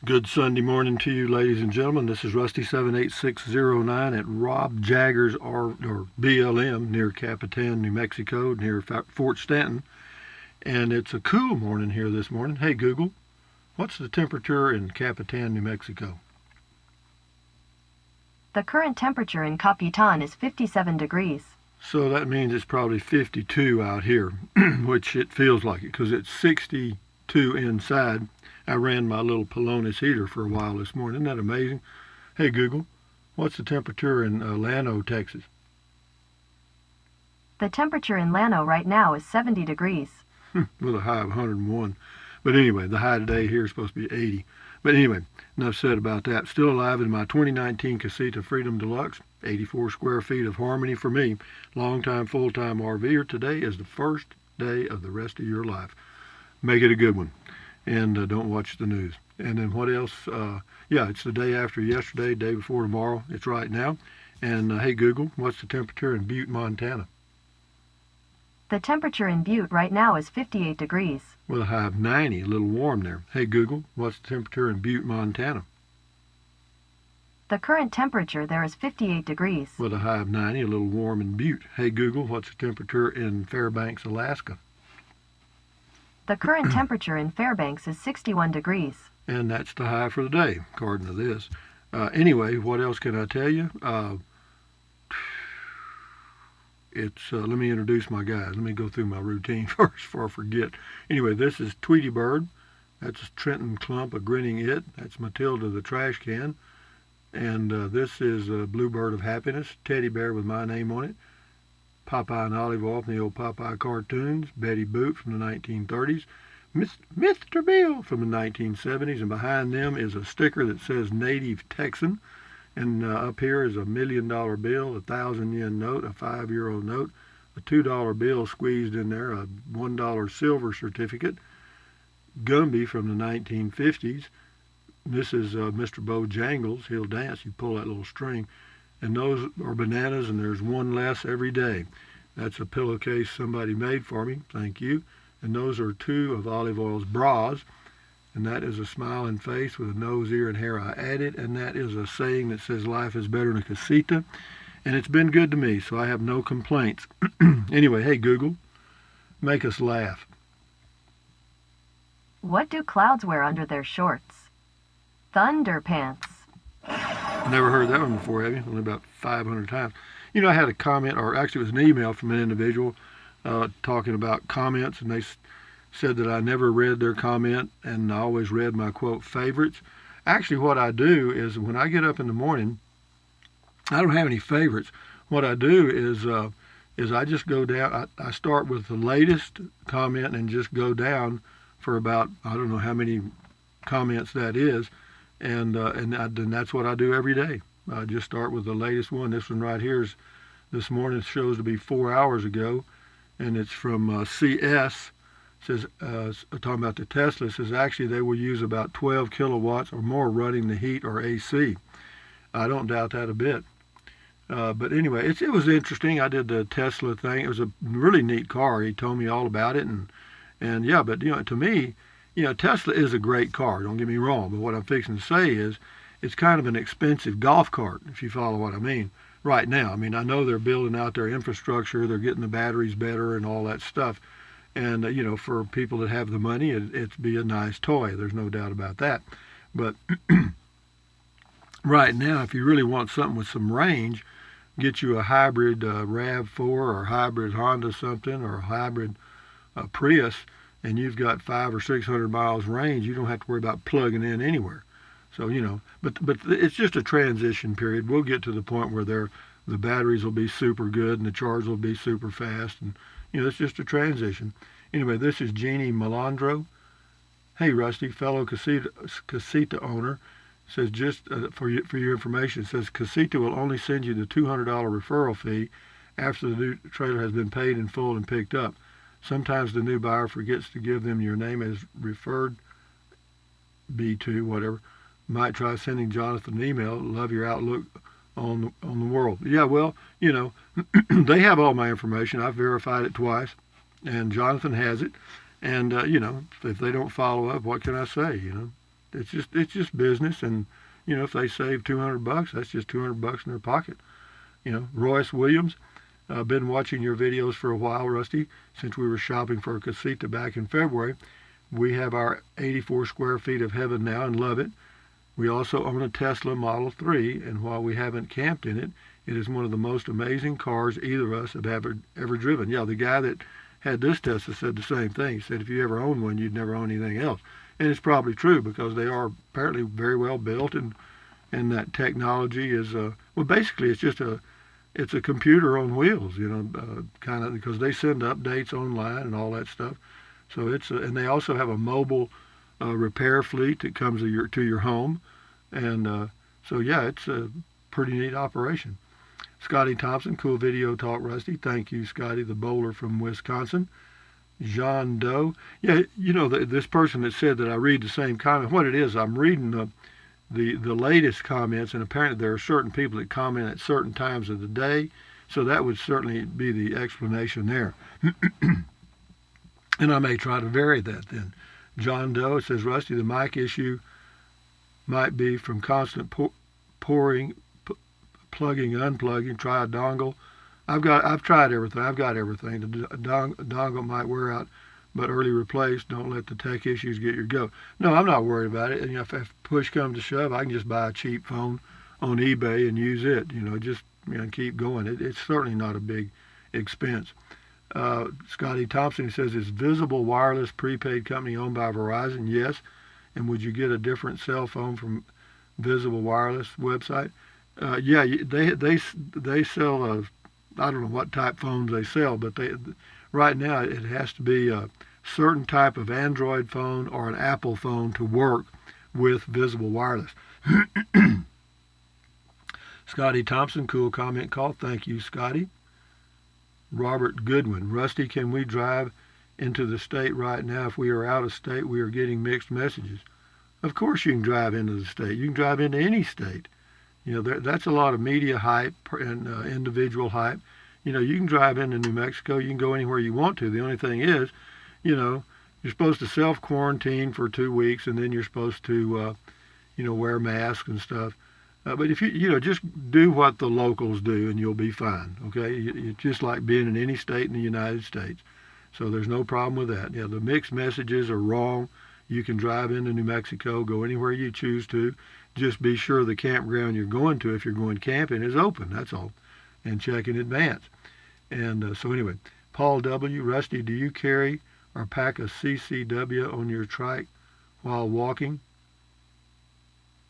Good Sunday morning to you, ladies and gentlemen. This is Rusty78609 at Rob Jagger's or BLM near Capitan, New Mexico, near Fort Stanton. And it's a cool morning here this morning. Hey, Google, what's the temperature in Capitan, New Mexico? The current temperature in Capitan is 57 degrees. So that means it's probably 52 out here, which it feels like it because it's 62 inside. I ran my little Pelonis heater for a while this morning. Isn't that amazing? Hey, Google, what's the temperature in Llano, Texas? The temperature in Llano right now is 70 degrees. With a high of 101. But anyway, the high today here is supposed to be 80. But anyway, enough said about that. Still alive in my 2019 Casita Freedom Deluxe, 84 square feet of harmony for me. Long-time, full-time RVer. Today is the first day of the rest of your life. Make it a good one. And don't watch the news. And then what else? It's the day after yesterday, day before tomorrow. It's right now. And hey, Google, what's the temperature in Butte, Montana? The temperature in Butte right now is 58 degrees. With a high of 90, a little warm there. Hey, Google, what's the temperature in Butte, Montana? The current temperature there is 58 degrees. With a high of 90, a little warm in Butte. Hey, Google, what's the temperature in Fairbanks, Alaska? The current temperature in Fairbanks is 61 degrees. And that's the high for the day, according to this. Anyway, what else can I tell you? Let me introduce my guys. Let me go through my routine first before I forget. Anyway, this is Tweety Bird. That's Trenton Clump, a grinning it. That's Matilda the trash can. And this is Bluebird of Happiness, teddy bear with my name on it. Popeye and Olive Oil from the old Popeye cartoons. Betty Boop from the 1930s. Mr. Bill from the 1970s. And behind them is a sticker that says Native Texan. And up here is $1 million bill, a 1,000-yen note, a 5-euro note, a $2 bill squeezed in there, a $1 silver certificate. Gumby from the 1950s. This is Mr. Bojangles. He'll dance. You pull that little string. And those are bananas, and there's one less every day. That's a pillowcase somebody made for me. Thank you. And those are 2 of Olive Oil's bras. And that is a smiling face with a nose, ear, and hair I added. And that is a saying that says life is better than a casita. And it's been good to me, so I have no complaints. Anyway, hey, Google, make us laugh. What do clouds wear under their shorts? Thunderpants. Never heard that one before, have you? Only about 500 times. You know, I had a comment, or actually it was an email from an individual talking about comments, and they said that I never read their comment, and I always read my, quote, favorites. Actually, what I do is when I get up in the morning, I don't have any favorites. What I do is I just go down. I start with the latest comment and just go down for about, I don't know how many comments that is, and that's what I do every day. I just start with the latest one. This one right here is this morning, shows to be 4 hours ago, and it's from CS. It says, talking about the Tesla, it says actually they will use about 12 kilowatts or more running the heat or AC. I don't doubt that a bit. But anyway, it was interesting. I did the Tesla thing. It was a really neat car. He told me all about it, and yeah, but to me, Tesla is a great car, don't get me wrong, but what I'm fixing to say is it's kind of an expensive golf cart, if you follow what I mean, right now. I mean, I know they're building out their infrastructure, they're getting the batteries better and all that stuff, and, for people that have the money, it'd be a nice toy, there's no doubt about that. But right now, if you really want something with some range, get you a hybrid RAV4 or hybrid Honda something or a hybrid Prius, and you've got 500 or 600 miles range. You don't have to worry about plugging in anywhere. So, but it's just a transition period. We'll get to the point where the batteries will be super good and the charge will be super fast. And, it's just a transition. Anyway, this is Jeannie Melandro. Hey, Rusty, fellow Casita owner. Says just for your information, it says Casita will only send you the $200 referral fee after the new trailer has been paid in full and picked up. Sometimes the new buyer forgets to give them your name as referred B2, whatever. Might try sending Jonathan an email. Love your outlook on the world. Yeah, well, they have all my information. I've verified it twice, and Jonathan has it. And, if they don't follow up, what can I say, It's just business, and if they save $200, that's just $200 in their pocket. Royce Williams, I've been watching your videos for a while, Rusty, since we were shopping for a casita back in February. We have our 84 square feet of heaven now and love it. We also own a Tesla Model 3, and while we haven't camped in it, it is one of the most amazing cars either of us have ever driven. Yeah, the guy that had this Tesla said the same thing. He said if you ever own one, you'd never own anything else. And it's probably true because they are apparently very well built, and that technology is, well, basically it's a computer on wheels, kind of, because they send updates online and all that stuff. So and they also have a mobile repair fleet that comes to your home, and so yeah, it's a pretty neat operation. Scotty Thompson, cool video talk, Rusty. Thank you, Scotty, the bowler from Wisconsin. Jean Doe, yeah, this person that said that I read the same comment. What it is, I'm reading the latest comments, and apparently there are certain people that comment at certain times of the day, so that would certainly be the explanation there. And I may try to vary that then. John Doe says, Rusty, the mic issue might be from constant plugging, unplugging. Try a dongle. I've tried everything. I've got everything. The dongle might wear out, but early replace. Don't let the tech issues get your goat. No, I'm not worried about it. And if push comes to shove, I can just buy a cheap phone on eBay and use it. Just keep going. It's certainly not a big expense. Scotty Thompson says, is Visible Wireless prepaid company owned by Verizon? Yes. And would you get a different cell phone from Visible Wireless website? Yeah, they sell I don't know what type phones they sell, but right now it has to be a certain type of Android phone or an Apple phone to work with Visible Wireless. Scotty Thompson, cool comment call. Thank you, Scotty. Robert Goodwin, Rusty, can we drive into the state right now? If we are out of state, we are getting mixed messages. Of course you can drive into the state. You can drive into any state. That's a lot of media hype and individual hype. You can drive into New Mexico. You can go anywhere you want to. The only thing is, you're supposed to self-quarantine for 2 weeks, and then you're supposed to, wear masks and stuff. But if you just do what the locals do, and you'll be fine. Okay, it's just like being in any state in the United States. So there's no problem with that. Yeah, the mixed messages are wrong. You can drive into New Mexico, go anywhere you choose to. Just be sure the campground you're going to, if you're going camping, is open. That's all, and check in advance. And so anyway, Paul W. Rusty, do you carry or pack a CCW on your trike while walking?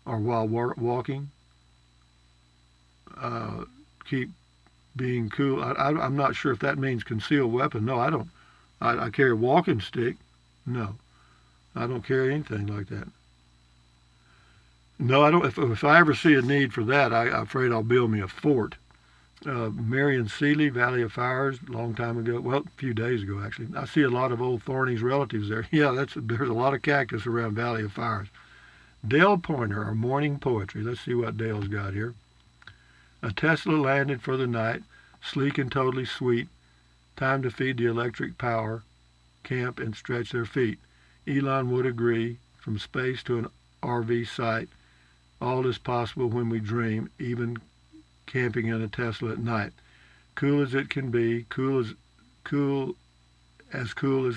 Or while walking? Keep being cool. I'm not sure if that means concealed weapon. No, I don't. I carry a walking stick. No, I don't carry anything like that. No, I don't. If I ever see a need for that, I'm afraid I'll build me a fort. Marion Seeley, Valley of Fires, a long time ago. Well, a few days ago, actually. I see a lot of old Thorny's relatives there. Yeah, there's a lot of cactus around Valley of Fires. Dale Pointer, our morning poetry. Let's see what Dale's got here. A Tesla landed for the night, sleek and totally sweet. Time to feed the electric power, camp and stretch their feet. Elon would agree, from space to an RV site, all is possible when we dream, even camping in a Tesla at night. Cool as it can be, cool as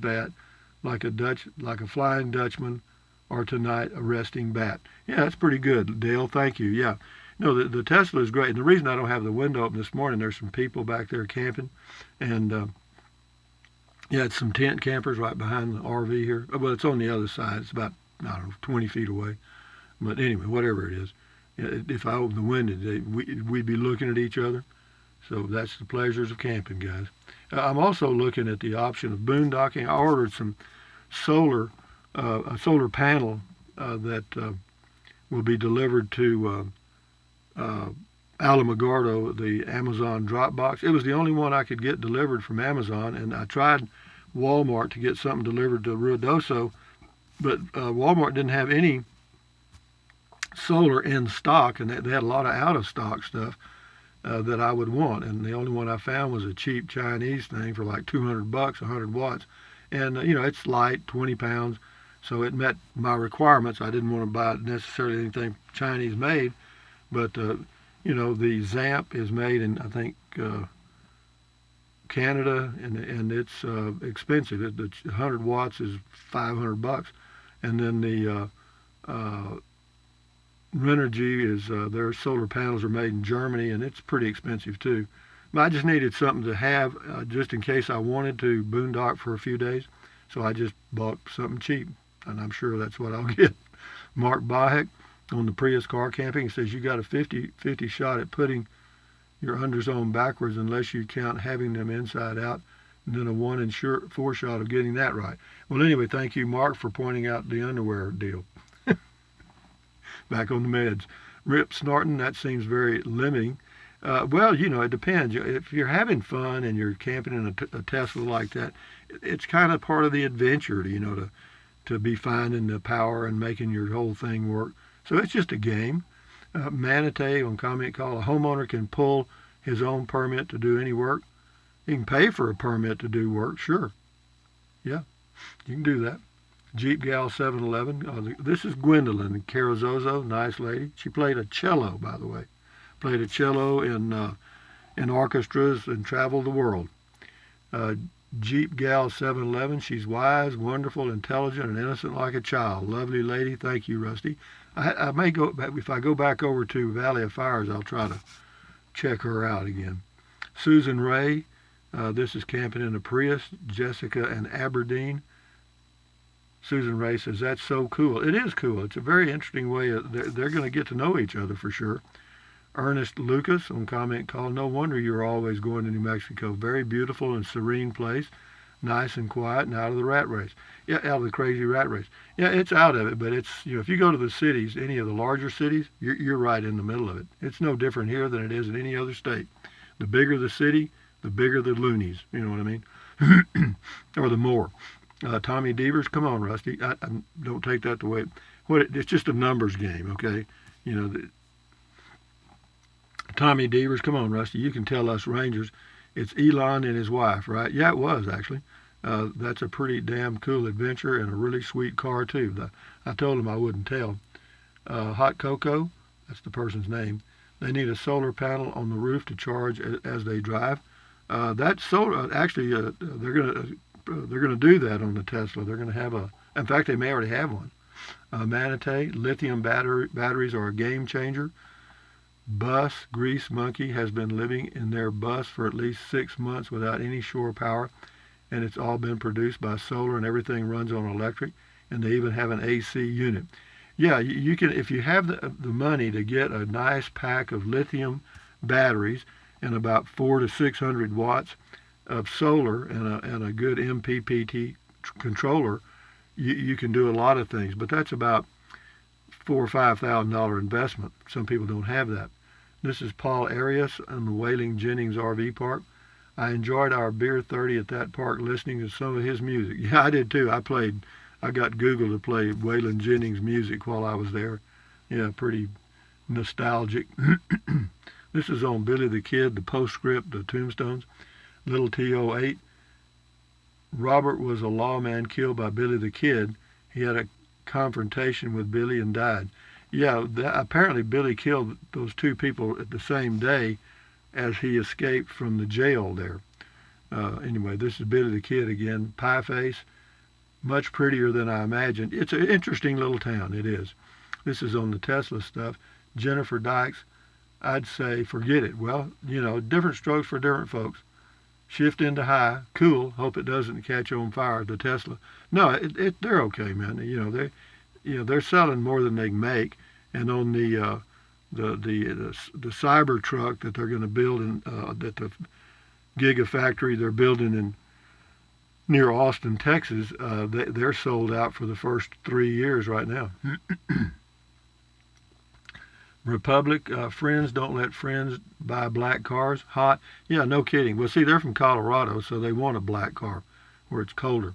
that, like a Flying Dutchman, or tonight a resting bat. Yeah, that's pretty good, Dale. Thank you. Yeah. The Tesla is great. And the reason I don't have the window open this morning, there's some people back there camping. And, it's some tent campers right behind the RV here. Well, it's on the other side. It's about, 20 feet away. But anyway, whatever it is, if I open the window, we'd be looking at each other. So that's the pleasures of camping, guys. I'm also looking at the option of boondocking. I ordered some a solar panel that will be delivered to Alamogordo, the Amazon drop box. It was the only one I could get delivered from Amazon, and I tried Walmart to get something delivered to Ruidoso, but Walmart didn't have any solar in stock, and they had a lot of out-of-stock stuff that I would want, and the only one I found was a cheap Chinese thing for like $200, 100 watts, and it's light, 20 pounds, So it met my requirements. I didn't want to buy necessarily anything Chinese made, but the Zamp is made in, I think, Canada, and it's expensive. The 100 watts is $500, and then the Renogy is their solar panels are made in Germany, and it's pretty expensive too. But I just needed something to have just in case I wanted to boondock for a few days, so I just bought something cheap, and I'm sure that's what I'll get. Mark Bahek on the Prius car camping says you got a 50-50 shot at putting your unders on backwards unless you count having them inside out, and then a 1 in 4 shot of getting that right. Well, anyway, thank you, Mark, for pointing out the underwear deal. Back on the meds. Rip snorting, that seems very limiting. Well, it depends. If you're having fun and you're camping in a Tesla like that, it's kind of part of the adventure, to be finding the power and making your whole thing work. So it's just a game. Manatee on comment call, a homeowner can pull his own permit to do any work. He can pay for a permit to do work, sure. Yeah, you can do that. Jeep Gal 711. This is Gwendolyn Carrizozo, nice lady. She played a cello, by the way. Played a cello in orchestras and traveled the world. Jeep Gal 711. She's wise, wonderful, intelligent, and innocent like a child. Lovely lady. Thank you, Rusty. I may go back, if I go back over to Valley of Fires, I'll try to check her out again. Susan Ray. This is camping in a Prius. Jessica and Aberdeen. Susan Ray says, that's so cool. It is cool. It's a very interesting way. They're going to get to know each other for sure. Ernest Lucas on comment call, no wonder you're always going to New Mexico. Very beautiful and serene place. Nice and quiet and out of the rat race. Yeah, out of the crazy rat race. Yeah, it's out of it, but it's, if you go to the cities, any of the larger cities, you're right in the middle of it. It's no different here than it is in any other state. The bigger the city, the bigger the loonies. You know what I mean? Or the more. Tommy Devers, come on, Rusty. I don't take that the way. It's just a numbers game, okay? Tommy Devers, come on, Rusty. You can tell us Rangers. It's Elon and his wife, right? Yeah, it was, actually. That's a pretty damn cool adventure and a really sweet car, too. I told him I wouldn't tell. Hot Cocoa, that's the person's name. They need a solar panel on the roof to charge as they drive. That solar, actually, they're going to do that on the Tesla. They're going to have in fact, they may already have one. Manatee, lithium batteries are a game changer. Bus, Grease Monkey has been living in their bus for at least 6 months without any shore power, and it's all been produced by solar, and everything runs on electric, and they even have an AC unit. Yeah, you can, if you have the money to get a nice pack of lithium batteries and about 400 to 600 watts of solar and a good MPPT controller, you can do a lot of things. But that's about $4,000 or $5,000 investment. Some people don't have that. This is Paul Arias on the Whaling Jennings RV Park. I enjoyed our beer 30 at that park listening to some of his music. Yeah, I did too. I got Google to play Waylon Jennings music while I was there. Yeah, pretty nostalgic. This is on Billy the Kid, the postscript, the tombstones. Little T08. Robert was a lawman killed by Billy the Kid. He had a confrontation with Billy and died. Yeah, apparently Billy killed those two people at the same day as he escaped from the jail there. Anyway, this is Billy the Kid again. Pie face. Much prettier than I imagined. It's an interesting little town. It is. This is on the Tesla stuff. Jennifer Dykes, I'd say forget it. Well, different strokes for different folks. Shift into high, cool. Hope it doesn't catch on fire. The Tesla, no, they're okay, man. They're selling more than they can make. And on the cyber truck that they're going to build in that the Gigafactory they're building in near Austin, Texas, they're sold out for the first 3 years right now. Republic, friends don't let friends buy black cars. Hot. Yeah, no kidding. Well, see, they're from Colorado, so they want a black car where it's colder.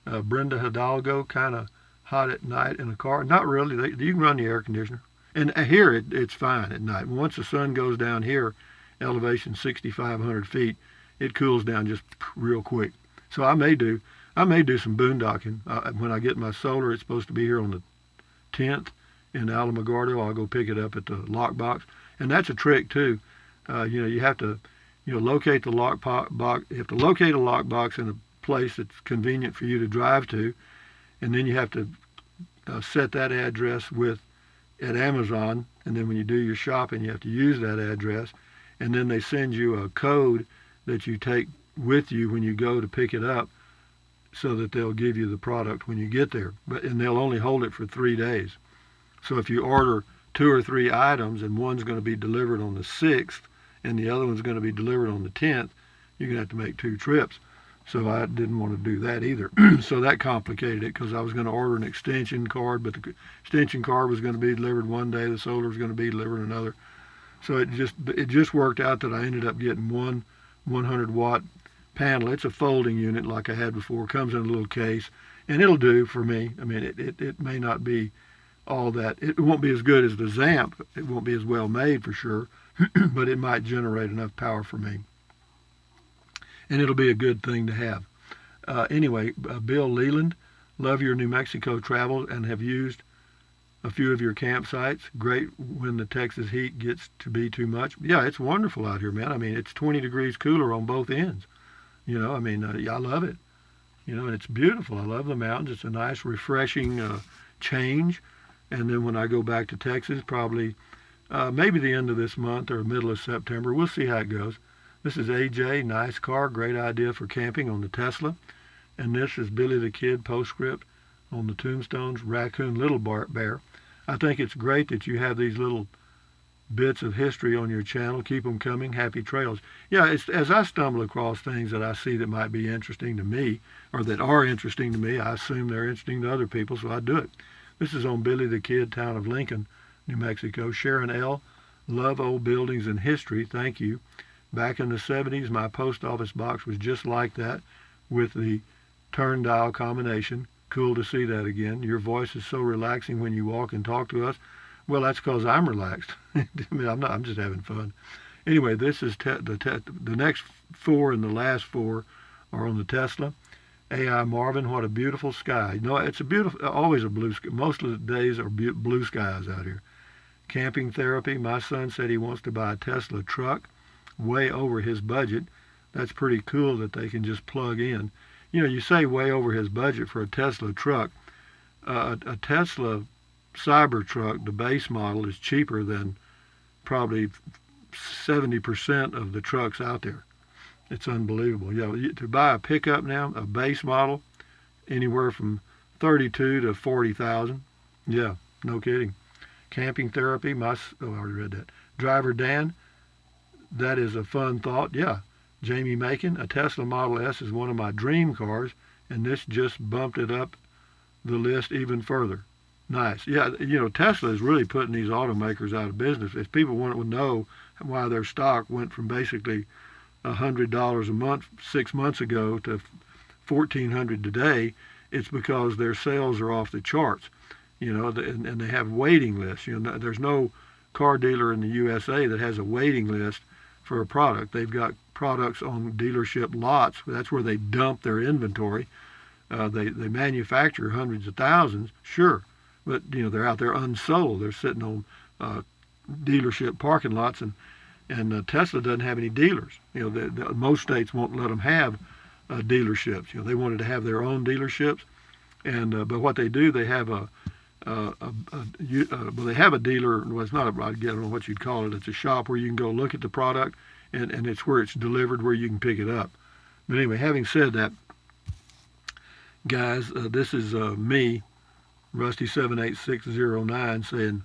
Brenda Hidalgo, kind of hot at night in a car. Not really. You can run the air conditioner. And here, it's fine at night. Once the sun goes down here, elevation 6,500 feet, it cools down just real quick. So I may do. I may do some boondocking. When I get my solar, it's supposed to be here on the 10th in Alamogordo. I'll go pick it up at the lockbox. And that's a trick, too. You have to, locate the lockbox. You have to locate a lockbox in a place that's convenient for you to drive to. And then you have to set that address at Amazon. And then when you do your shopping, you have to use that address. And then they send you a code that you take with you when you go to pick it up, so that they'll give you the product when you get there. And they'll only hold it for 3 days. So if you order 2 or 3 items and one's going to be delivered on the 6th and the other one's going to be delivered on the 10th, you're going to have to make 2 trips. So I didn't want to do that either. So that complicated it, because I was going to order an extension cord, but the extension cord was going to be delivered one day, the solar was going to be delivered another. So it just worked out that I ended up getting one 100-watt panel. It's a folding unit like I had before. It comes in a little case, and it'll do for me. I mean, it may not be all that. It won't be as good as the Zamp. It won't be as well made for sure, but it might generate enough power for me. And it'll be a good thing to have. Anyway, Bill Leland, love your New Mexico travel and have used a few of your campsites. Great when the Texas heat gets to be too much. Yeah, it's wonderful out here, man. I mean, it's 20 degrees cooler on both ends. I love it. And it's beautiful. I love the mountains. It's a nice, refreshing change. And then when I go back to Texas, probably maybe the end of this month or middle of September, we'll see how it goes. This is AJ, nice car, great idea for camping on the Tesla. And this is Billy the Kid, postscript on the tombstones, Raccoon Little Bear. I think it's great that you have these little bits of history on your channel. Keep them coming. Happy trails. Yeah, as I stumble across things that I see that might be interesting to me, or that are interesting to me, I assume they're interesting to other people, so I do it. This is on Billy the Kid, town of Lincoln, New Mexico. Sharon L., love old buildings and history. Thank you. Back in the 70s, my post office box was just like that with the turn dial combination. Cool to see that again. Your voice is so relaxing when you walk and talk to us. Well, that's because I'm relaxed. I mean, I'm just having fun. Anyway, this is the next 4 and the last 4 are on the Tesla. AI Marvin, what a beautiful sky. It's always a blue sky. Most of the days are blue skies out here. Camping therapy. My son said he wants to buy a Tesla truck, way over his budget. That's pretty cool that they can just plug in. You say way over his budget for a Tesla truck. A Tesla Cybertruck, the base model, is cheaper than probably 70% of the trucks out there. It's unbelievable. To buy a pickup now, a base model, anywhere from 32 to 40,000. Yeah, no kidding. Camping therapy. I already read that. Driver Dan, that is a fun thought. Yeah. Jamie Macon, a Tesla Model S is one of my dream cars, and this just bumped it up the list even further. Nice. Yeah, Tesla is really putting these automakers out of business. If people want to know why their stock went from basically $100 a month 6 months ago to $1,400 today, it's because their sales are off the charts. And they have waiting lists. There's no car dealer in the USA that has a waiting list for a product. They've got products on dealership lots. That's where they dump their inventory. They manufacture hundreds of thousands, sure, but they're out there unsold. They're sitting on dealership parking lots, and Tesla doesn't have any dealers. Most states won't let them have dealerships. They wanted to have their own dealerships, and but what they do, they have they have a dealer. Well, it's not I don't know what you'd call it. It's a shop where you can go look at the product, and it's where it's delivered, where you can pick it up. But anyway, having said that, guys, this is me, Rusty78609, saying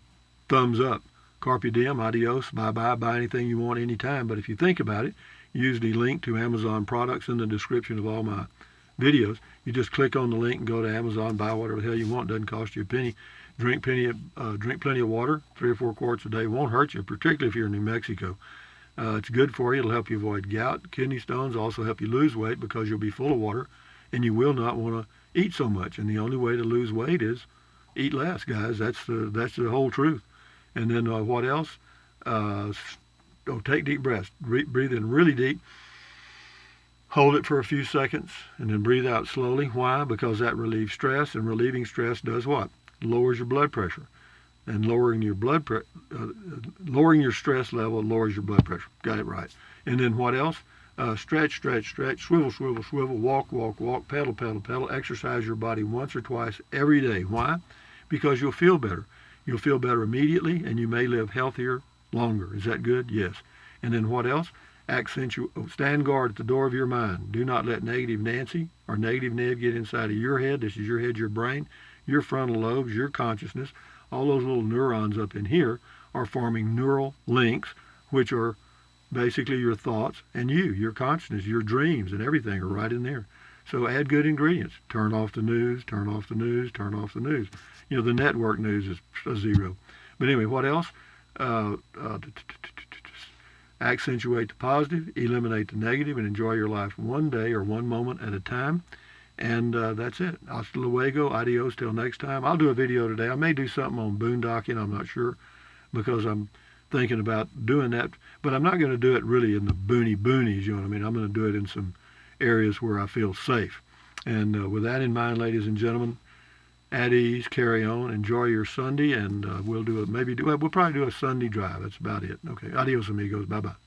thumbs up. Carpe diem, adios, bye-bye, buy anything you want anytime. But if you think about it, use the link to Amazon products in the description of all my videos. You just click on the link and go to Amazon, buy whatever the hell you want. Doesn't cost you a penny. Drink plenty of water. 3 or 4 quarts a day won't hurt you, particularly if you're in New Mexico. It's good for you. It'll help you avoid gout. Kidney stones also help you lose weight because you'll be full of water, and you will not want to eat so much. And the only way to lose weight is eat less, guys. That's the whole truth. And then what else? Take deep breaths. Breathe in really deep. Hold it for a few seconds and then breathe out slowly. Why? Because that relieves stress, and relieving stress does what? Lowers your blood pressure. And lowering your lowering your stress level lowers your blood pressure. Got it right. And then what else? Stretch, stretch, stretch, swivel, swivel, swivel, walk, walk, walk, pedal, pedal, pedal. Exercise your body once or twice every day. Why? Because you'll feel better. You'll feel better immediately, and you may live healthier longer. Is that good? Yes. And then what else? Stand guard at the door of your mind. Do not let negative Nancy or negative Ned get inside of your head. This is your head, your brain, your frontal lobes, your consciousness. All those little neurons up in here are forming neural links, which are basically your thoughts and your consciousness, your dreams, and everything are right in there. So add good ingredients. Turn off the news, turn off the news, turn off the news. The network news is a zero. But anyway, what else? Accentuate the positive, eliminate the negative, and enjoy your life one day or one moment at a time. And that's it. Hasta luego, adios, till next time. I'll do a video today. I may do something on boondocking, I'm not sure, because I'm thinking about doing that. But I'm not going to do it really in the boonies, you know what I mean? I'm going to do it in some areas where I feel safe. And with that in mind, ladies and gentlemen, at ease, carry on, enjoy your Sunday, and we'll probably do a Sunday drive. That's about it. Okay, adios, amigos. Bye-bye.